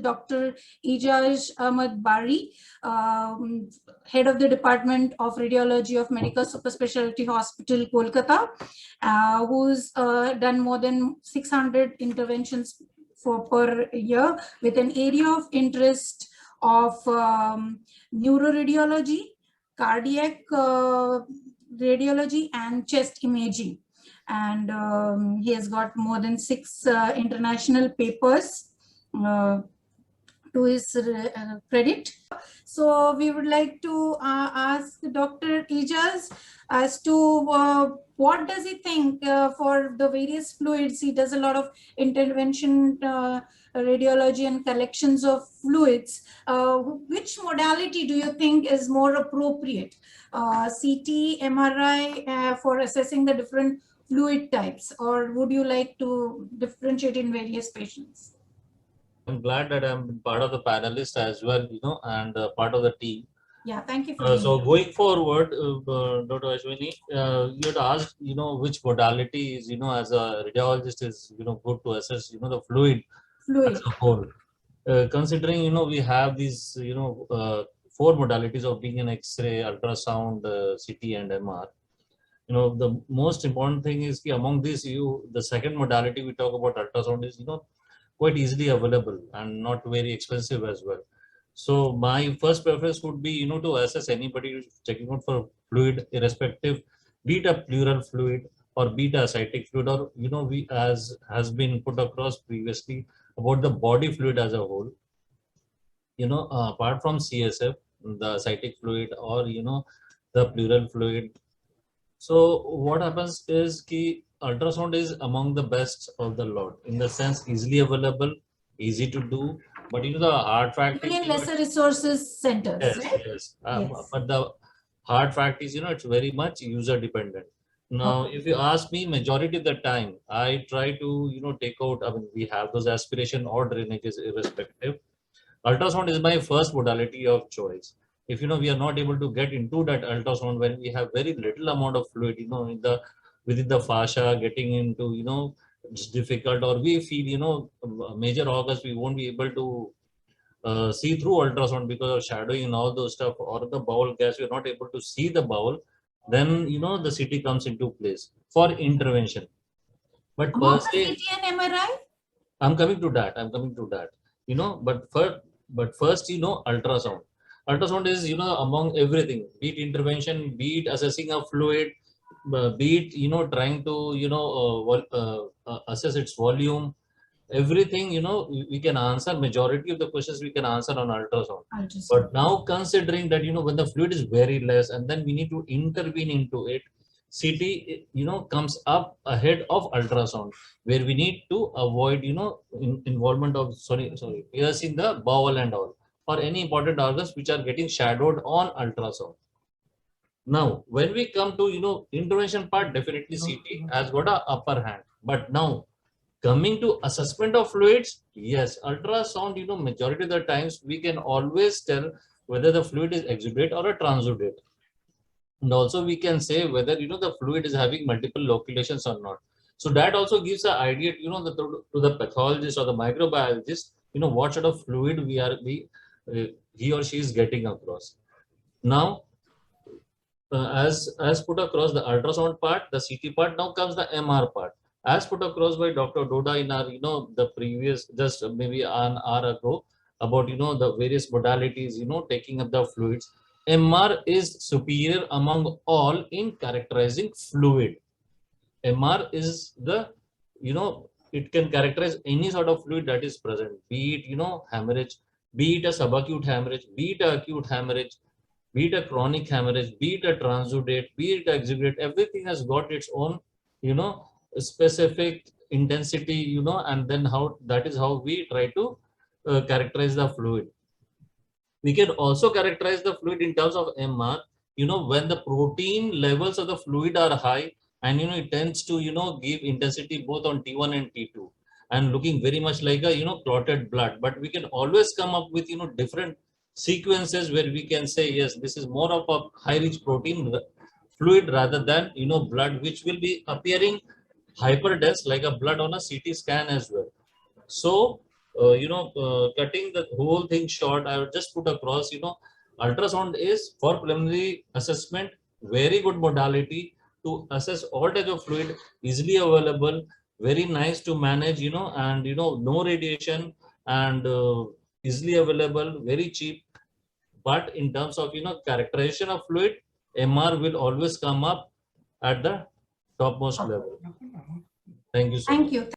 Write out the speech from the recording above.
Dr. Ijaz Ahmad Bari, Head of the Department of Radiology of Medical Super Specialty Hospital, Kolkata, who's done more than 600 interventions per year with an area of interest of neuroradiology, cardiac radiology, and chest imaging. And he has got more than 6 international papers to his credit. So we would like to ask Dr. Ijaz as to what does he think for the various fluids. He does a lot of intervention radiology and collections of fluids. Which modality do you think is more appropriate? CT, MRI for assessing the different fluid types, or would you like to differentiate in various patients? I'm glad that I'm part of the panelists as well, and part of the team. Yeah, thank you for So going forward, Dr. Ashwini, you had asked, which modality is, as a radiologist is, good to assess, the fluid as a whole. Considering, we have these, 4 modalities of being an X-ray, ultrasound, CT, and MR. The most important thing is among these, the second modality we talk about, ultrasound, is, quite easily available and not very expensive as well. So my first preference would be, to assess anybody who's checking out for fluid, irrespective, be it a pleural fluid or be it a ascitic fluid, or, we as has been put across previously about the body fluid as a whole, apart from CSF, the ascitic fluid or, the pleural fluid. So what happens is ultrasound is among the best of the lot in the sense easily available, easy to do, but the hard fact is in lesser resources centers. Yes, right? yes. Yes. But the hard fact is, it's very much user dependent. Now, if you ask me, majority of the time, I try to, take out, we have those aspiration or drainages irrespective. Ultrasound is my first modality of choice. If, we are not able to get into that ultrasound when we have very little amount of fluid, within the fascia, getting into, it's difficult, or we feel, major organs, we won't be able to see through ultrasound because of shadowing and all those stuff, or the bowel gas, we're not able to see the bowel, then the CT comes into place for intervention. But per se, CT and MRI? I'm coming to that. But first, ultrasound. Ultrasound is, among everything, be it intervention, be it assessing a fluid, be it, trying to, assess its volume, everything, we can answer, majority of the questions we can answer on ultrasound. But now considering that, when the fluid is very less and then we need to intervene into it, CT, comes up ahead of ultrasound, where we need to avoid, involvement of, piercing the bowel and all, or any important organs which are getting shadowed on ultrasound. Now, when we come to, intervention part, definitely CT has got a upper hand. But now, coming to assessment of fluids, yes, ultrasound, majority of the times we can always tell whether the fluid is exudate or a transudate. And also we can say whether, the fluid is having multiple loculations or not. So that also gives an idea, to the pathologist or the microbiologist, what sort of fluid he or she is getting across. Now, as put across the ultrasound part, the CT part, now comes the MR part. As put across by Dr. Doda in our, the previous, just maybe an hour ago, about, the various modalities, taking up the fluids. MR is superior among all in characterizing fluid. MR is the, it can characterize any sort of fluid that is present, be it, hemorrhage, be it a subacute hemorrhage, be it a acute hemorrhage, be it a chronic hemorrhage, be it a transudate, be it exudate, everything has got its own, specific intensity, and then that is how we try to characterize the fluid. We can also characterize the fluid in terms of MR, when the protein levels of the fluid are high, and, it tends to, give intensity both on T1 and T2, and looking very much like a, clotted blood. But we can always come up with, different sequences where we can say, yes, this is more of a high rich protein fluid rather than, blood, which will be appearing hyperdense like a blood on a CT scan as well. So cutting the whole thing short, I would just put across, ultrasound is for preliminary assessment, very good modality to assess all types of fluid, easily available, very nice to manage, and, no radiation, and easily available, very cheap. But in terms of, characterization of fluid, MR will always come up at the topmost level. Thank you so much. Thank you.